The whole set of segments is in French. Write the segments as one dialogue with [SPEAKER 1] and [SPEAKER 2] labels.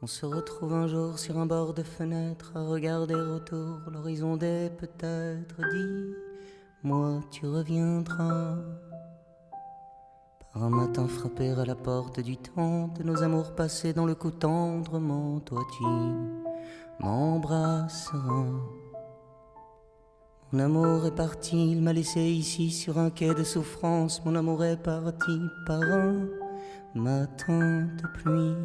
[SPEAKER 1] se retrouve un jour sur un bord de fenêtre à regarder autour l'horizon des peut-être. Dis-moi, tu reviendras par un matin frapper à la porte du temps de nos amours passés dans le cou tendrement. Toi tu m'embrasseras. Mon amour est parti, il m'a laissé ici sur un quai de souffrance. Mon amour est parti par un matin de pluie.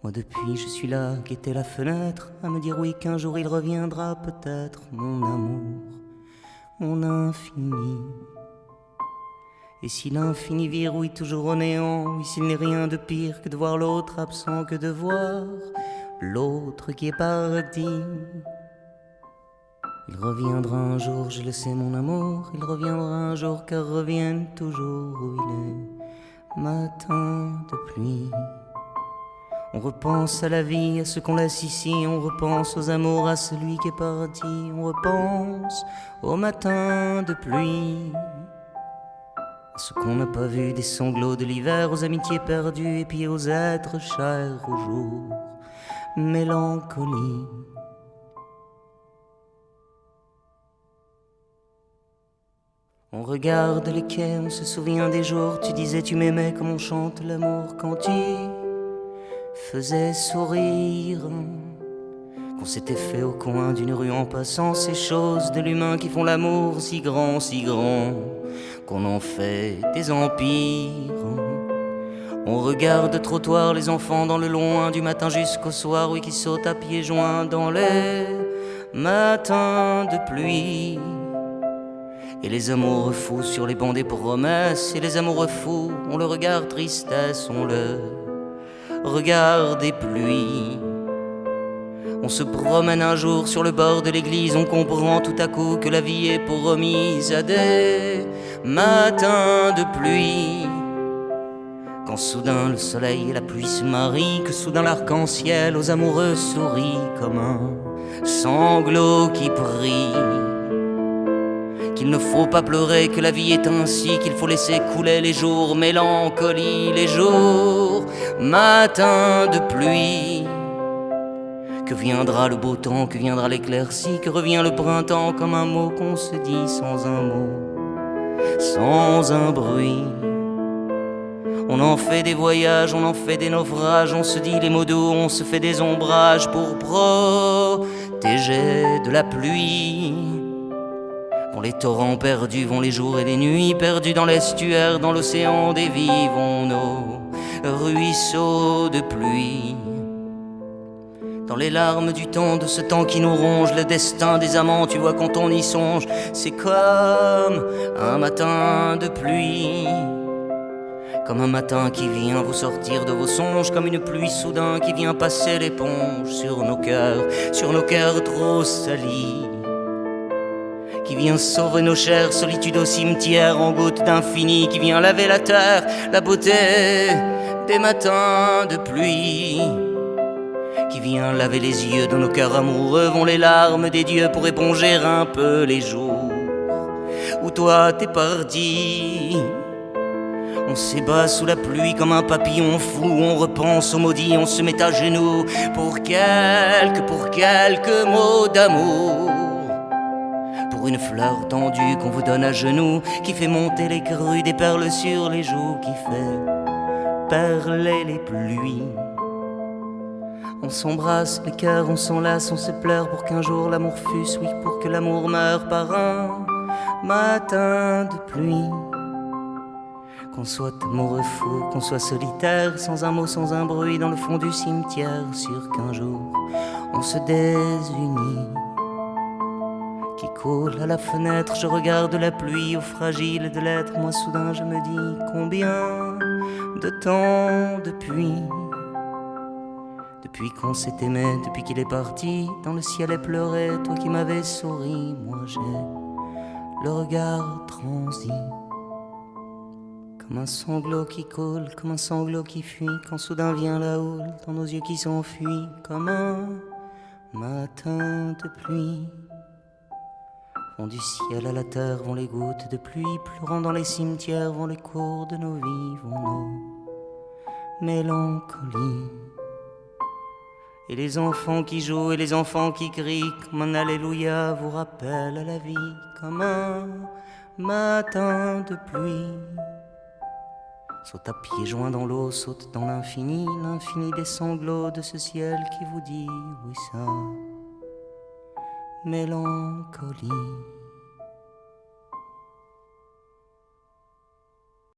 [SPEAKER 1] Moi depuis je suis là, guetter la fenêtre, à me dire oui qu'un jour il reviendra peut-être. Mon amour, mon infini. Et si l'infini verrouille toujours au néant, oui s'il n'est rien de pire que de voir l'autre absent, que de voir l'autre qui est parti. Il reviendra un jour, je le sais mon amour, il reviendra un jour car revienne toujours où il est. Matin de pluie. On repense à la vie, à ce qu'on laisse ici, on repense aux amours, à celui qui est parti, on repense au matin de pluie, à ce qu'on n'a pas vu des sanglots de l'hiver, aux amitiés perdues et puis aux êtres chers au jour. Mélancolie. On regarde les quais, on se souvient des jours, tu disais tu m'aimais comme on chante l'amour quand tu faisais sourire, qu'on s'était fait au coin d'une rue en passant ces choses de l'humain qui font l'amour si grand, qu'on en fait des empires. On regarde le trottoir, les enfants dans le loin, du matin jusqu'au soir, oui qui sautent à pieds joints dans les matins de pluie. Et les amoureux fous sur les bancs des promesses, et les amoureux fous ont le regard tristesse, ont le regard des pluies. On se promène un jour sur le bord de l'église, on comprend tout à coup que la vie est pour remise à des matins de pluie. Quand soudain le soleil et la pluie se marient, que soudain l'arc-en-ciel aux amoureux sourit comme un sanglot qui prie. Qu'il ne faut pas pleurer, que la vie est ainsi, qu'il faut laisser couler les jours, mélancolie, les jours, matin de pluie. Que viendra le beau temps, que viendra l'éclaircie, que revient le printemps comme un mot qu'on se dit sans un mot, sans un bruit. On en fait des voyages, on en fait des naufrages, on se dit les mots doux, on se fait des ombrages pour protéger de la pluie. Vont les torrents perdus, vont les jours et les nuits perdus dans l'estuaire, dans l'océan des vies, vont nos ruisseaux de pluie. Dans les larmes du temps, de ce temps qui nous ronge, le destin des amants, tu vois quand on y songe, c'est comme un matin de pluie. Comme un matin qui vient vous sortir de vos songes, comme une pluie soudain qui vient passer l'éponge sur nos cœurs trop salis, qui vient sauver nos chères solitudes au cimetière en gouttes d'infini, qui vient laver la terre, la beauté des matins de pluie, qui vient laver les yeux de nos cœurs amoureux, vont les larmes des dieux pour éponger un peu les jours où toi t'es parti. On s'ébat sous la pluie comme un papillon fou, on repense aux maudits, on se met à genoux pour quelques mots d'amour. Pour une fleur tendue qu'on vous donne à genoux, qui fait monter les crues des perles sur les joues, qui fait perler les pluies. On s'embrasse les cœurs, on s'enlace, on se pleure pour qu'un jour l'amour fût, oui, pour que l'amour meure par un matin de pluie. Qu'on soit amoureux fou, qu'on soit solitaire, sans un mot, sans un bruit, dans le fond du cimetière, sûr qu'un jour on se désunit. Qui coule à la fenêtre, je regarde la pluie, au fragile de l'être, moi soudain je me dis combien de temps depuis qu'on s'est aimé, depuis qu'il est parti, dans le ciel est pleuré, toi qui m'avais souri, moi j'ai le regard transi. Comme un sanglot qui coule, comme un sanglot qui fuit, quand soudain vient la houle dans nos yeux qui s'enfuient, comme un matin de pluie. Vont du ciel à la terre, vont les gouttes de pluie, pleurant dans les cimetières, vont les cours de nos vies, vont nos mélancolies. Et les enfants qui jouent et les enfants qui crient comme un alléluia vous rappellent à la vie comme un matin de pluie. Saute à pieds joints dans l'eau, saute dans l'infini, l'infini des sanglots de ce ciel qui vous dit oui ça, mélancolie.